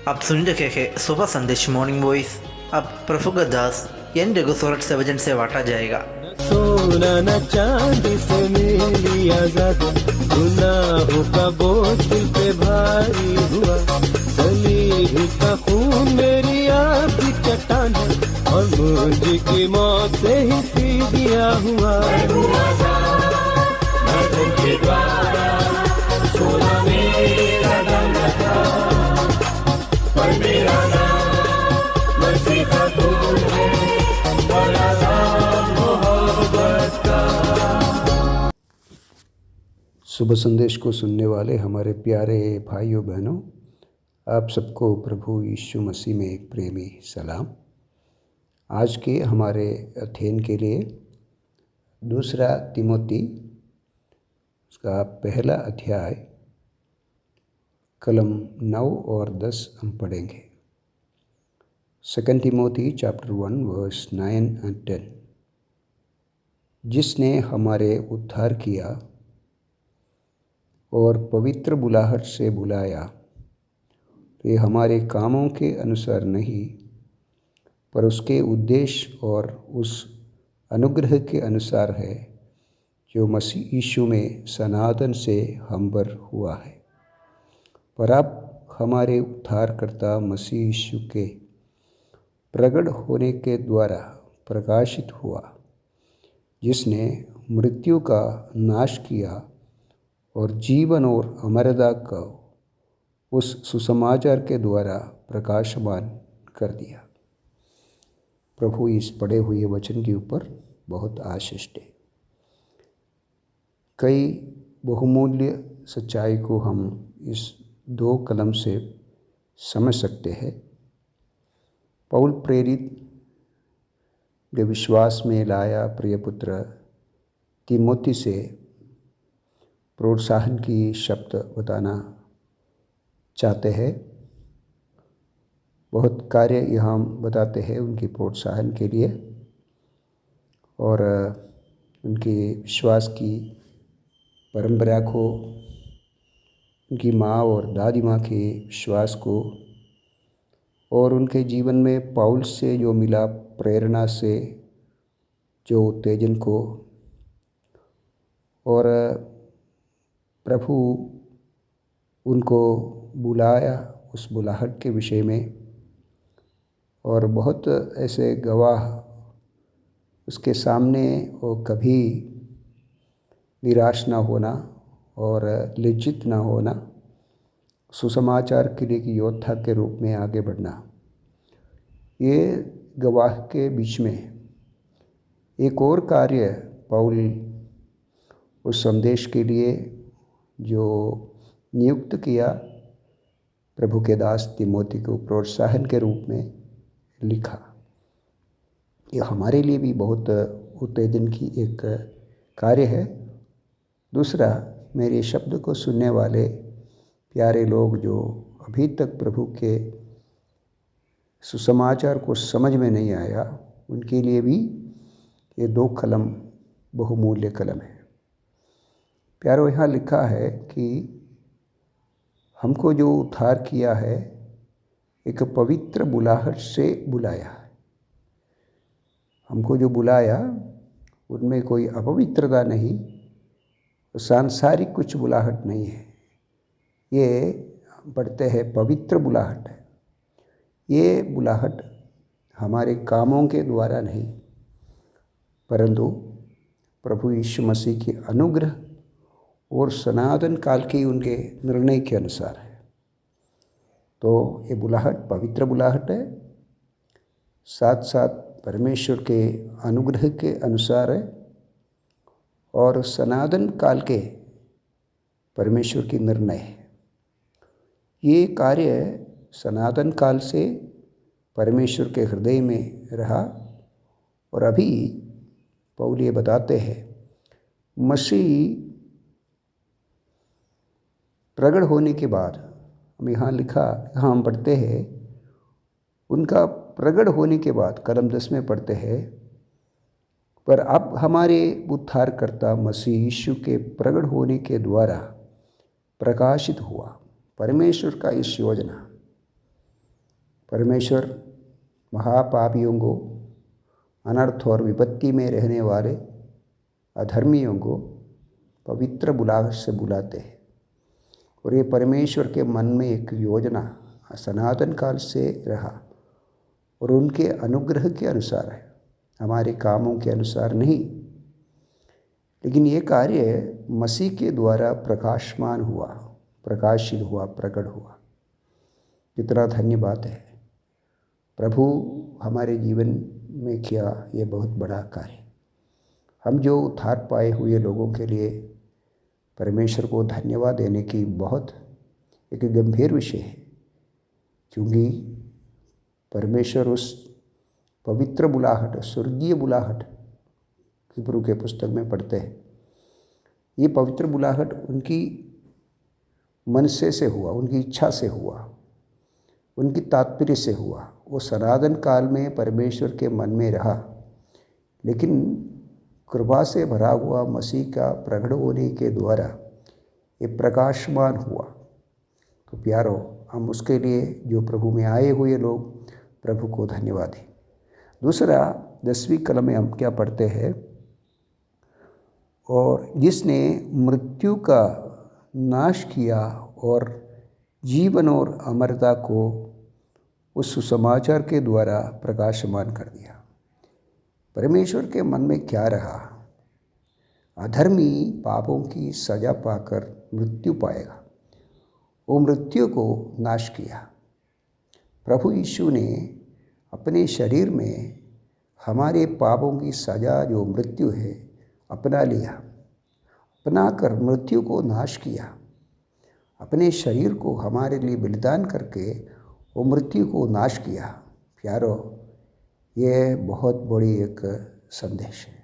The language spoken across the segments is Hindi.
आप सुन रहे हैं सुबह संदेश मॉर्निंग वॉइस। अब प्रफुल्ल दास एन रघुसोरठ से वजन से बांटा जाएगा। सोना न चांदी से मिली आजादी, गुनाहों का बोझ दिल पे भारी हुआ। सलीब का खून मेरी आपकी चट्टान है, और मुझे की मौत से ही पी दिया हुआ। सोना मेरा दाम था, पर मेरा नाम मसीह का खून है, बड़ा नाम मोहब्बत का। सुबह संदेश को सुनने वाले हमारे प्यारे भाइयों बहनों, आप सबको प्रभु यीशु मसीह में एक प्रेमी सलाम। आज के हमारे अध्ययन के लिए दूसरा तिमोती उसका पहला अध्याय कलम 9 और 10 हम पढ़ेंगे। 2 तिमोती चैप्टर 1 वर्स 9 एंड 10। जिसने हमारे उद्धार किया और पवित्र बुलाहट से बुलाया, ये हमारे कामों के अनुसार नहीं, पर उसके उद्देश्य और उस अनुग्रह के अनुसार है जो मसीह यीशु में सनातन से हम पर हुआ है। पर अब हमारे उद्धारकर्ता मसीह यीशु के प्रकट होने के द्वारा प्रकाशित हुआ, जिसने मृत्यु का नाश किया और जीवन और अमरता को उस सुसमाचार के द्वारा प्रकाशमान कर दिया। प्रभु इस पढ़े हुए वचन के ऊपर बहुत आशीष दे। कई बहुमूल्य सच्चाई को हम इस 2 कलम से समझ सकते हैं। पौल प्रेरित जो विश्वास में लाया प्रिय पुत्र तिमोथी से प्रोत्साहन की शब्द बताना चाहते हैं। बहुत कार्य यहाँ बताते हैं उनकी प्रोत्साहन के लिए, और उनके विश्वास की परंपरा को, उनकी माँ और दादी माँ के विश्वास को, और उनके जीवन में पौल से जो मिला प्रेरणा से जो उत्तेजन को, और प्रभु उनको बुलाया उस बुलाहट के विषय में, और बहुत ऐसे गवाह उसके सामने और कभी निराश ना होना और लज्जित ना होना, सुसमाचार के लिए कि योद्धा के रूप में आगे बढ़ना। ये गवाह के बीच में एक और कार्य पौल उस संदेश के लिए जो नियुक्त किया प्रभु के दास तिमोथी को प्रोत्साहन के रूप में लिखा। ये हमारे लिए भी बहुत उत्तेजन की एक कार्य है। दूसरा, मेरे शब्द को सुनने वाले प्यारे लोग जो अभी तक प्रभु के सुसमाचार को समझ में नहीं आया, उनके लिए भी ये 2 कलम बहुमूल्य कलम है। प्यारो, यहाँ लिखा है कि हमको जो उद्धार किया है एक पवित्र बुलाहट से बुलाया है। हमको जो बुलाया उनमें कोई अपवित्रता नहीं, सांसारिक कुछ बुलाहट नहीं है। ये पढ़ते हैं पवित्र बुलाहट है। ये बुलाहट हमारे कामों के द्वारा नहीं, परंतु प्रभु यीशु मसीह के अनुग्रह और सनातन काल के उनके निर्णय के अनुसार है। तो ये बुलाहट पवित्र बुलाहट है, साथ साथ परमेश्वर के अनुग्रह के अनुसार है, और सनातन काल के परमेश्वर की निर्णय है। ये कार्य सनातन काल से परमेश्वर के हृदय में रहा, और अभी पौल ये बताते हैं मसीह प्रकट होने के बाद, हम यहाँ हम पढ़ते हैं उनका प्रकट होने के बाद कलम 10 में पढ़ते हैं, पर अब हमारे उद्धारकर्ता मसीह यीशु के प्रकट होने के द्वारा प्रकाशित हुआ। परमेश्वर का इस योजना परमेश्वर महापापियों को, अनर्थ और विपत्ति में रहने वाले अधर्मियों को पवित्र बुलाहट से बुलाते हैं। और ये परमेश्वर के मन में एक योजना सनातन काल से रहा और उनके अनुग्रह के अनुसार है, हमारे कामों के अनुसार नहीं। लेकिन ये कार्य मसीह के द्वारा प्रकाशमान हुआ, प्रकाशित हुआ, प्रकट हुआ। कितना धन्य बात है। प्रभु हमारे जीवन में किया ये बहुत बड़ा कार्य। हम जो उद्धार पाए हुए लोगों के लिए परमेश्वर को धन्यवाद देने की बहुत एक गंभीर विषय है, क्योंकि परमेश्वर उस पवित्र बुलाहट, स्वर्गीय बुलाहट हिब्रू के पुस्तक में पढ़ते हैं। ये पवित्र बुलाहट उनकी मनसे से हुआ, उनकी इच्छा से हुआ, उनकी तात्पर्य से हुआ। वो सनातन काल में परमेश्वर के मन में रहा, लेकिन कृपा से भरा हुआ मसीह का प्रकट होने के द्वारा ये प्रकाशमान हुआ। तो प्यारो, हम उसके लिए जो प्रभु में आए हुए लोग प्रभु को धन्यवाद दें। दूसरा 10वीं कलम में हम क्या पढ़ते हैं, और जिसने मृत्यु का नाश किया और जीवन और अमरता को उस सुसमाचार के द्वारा प्रकाशमान कर दिया। परमेश्वर के मन में क्या रहा? अधर्मी पापों की सजा पाकर मृत्यु पाएगा। वो मृत्यु को नाश किया। प्रभु यीशु ने अपने शरीर में हमारे पापों की सजा जो मृत्यु है अपना लिया, अपना कर मृत्यु को नाश किया। अपने शरीर को हमारे लिए बलिदान करके वो मृत्यु को नाश किया। प्यारो, ये बहुत बड़ी एक संदेश है।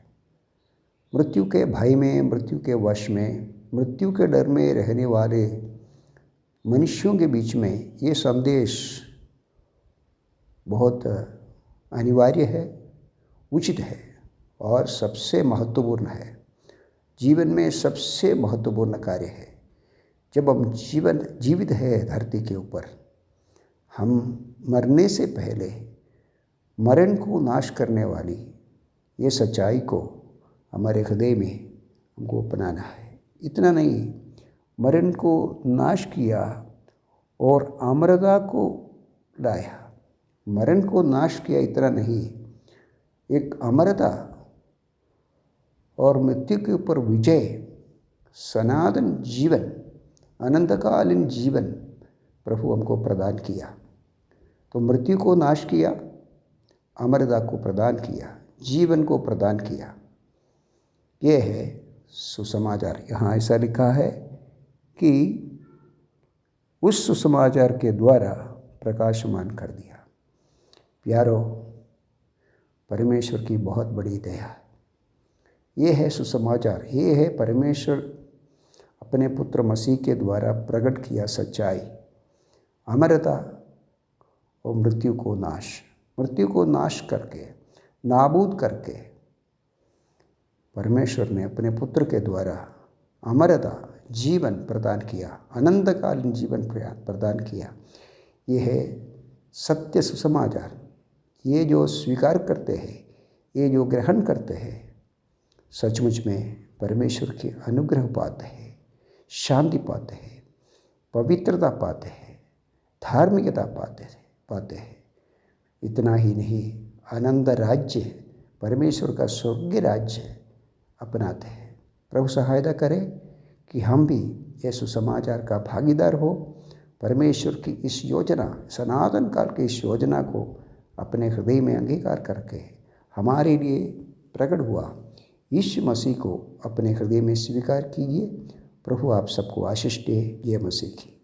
मृत्यु के भय में, मृत्यु के वश में, मृत्यु के डर में रहने वाले मनुष्यों के बीच में ये संदेश बहुत अनिवार्य है, उचित है और सबसे महत्वपूर्ण है। जीवन में सबसे महत्वपूर्ण कार्य है। जब हम जीवित है धरती के ऊपर, हम मरने से पहले मरण को नाश करने वाली ये सच्चाई को हमारे हृदय में हमको अपनाना है। इतना नहीं, मरण को नाश किया और अमरता को लाया। मरण को नाश किया इतना नहीं, एक अमरता और मृत्यु के ऊपर विजय, सनातन जीवन, अनंतकालीन जीवन प्रभु हमको प्रदान किया। तो मृत्यु को नाश किया, अमरता को प्रदान किया, जीवन को प्रदान किया। ये है सुसमाचार। यहाँ ऐसा लिखा है कि उस सुसमाचार के द्वारा प्रकाशमान कर दिया। प्यारो, परमेश्वर की बहुत बड़ी दया है। ये है सुसमाचार, ये है परमेश्वर अपने पुत्र मसीह के द्वारा प्रकट किया सच्चाई, अमरता और मृत्यु को नाश करके, नाबूद करके परमेश्वर ने अपने पुत्र के द्वारा अमरता, जीवन प्रदान किया, अनंतकालीन जीवन प्रदान किया। ये है सत्य सुसमाचार। ये जो स्वीकार करते हैं, ये जो ग्रहण करते हैं, सचमुच में परमेश्वर के अनुग्रह पाते हैं, शांति पाते हैं, पवित्रता पाते हैं, धार्मिकता पाते हैं। इतना ही नहीं, आनंद राज्य, परमेश्वर का स्वर्गीय राज्य अपनाते हैं। प्रभु सहायता करे कि हम भी ये सुसमाचार का भागीदार हो। परमेश्वर की इस योजना, सनातन काल की इस योजना को अपने हृदय में अंगीकार करके हमारे लिए प्रकट हुआ यीशु मसीह को अपने हृदय में स्वीकार कीजिए। प्रभु आप सबको आशीष दे। जय मसीह की।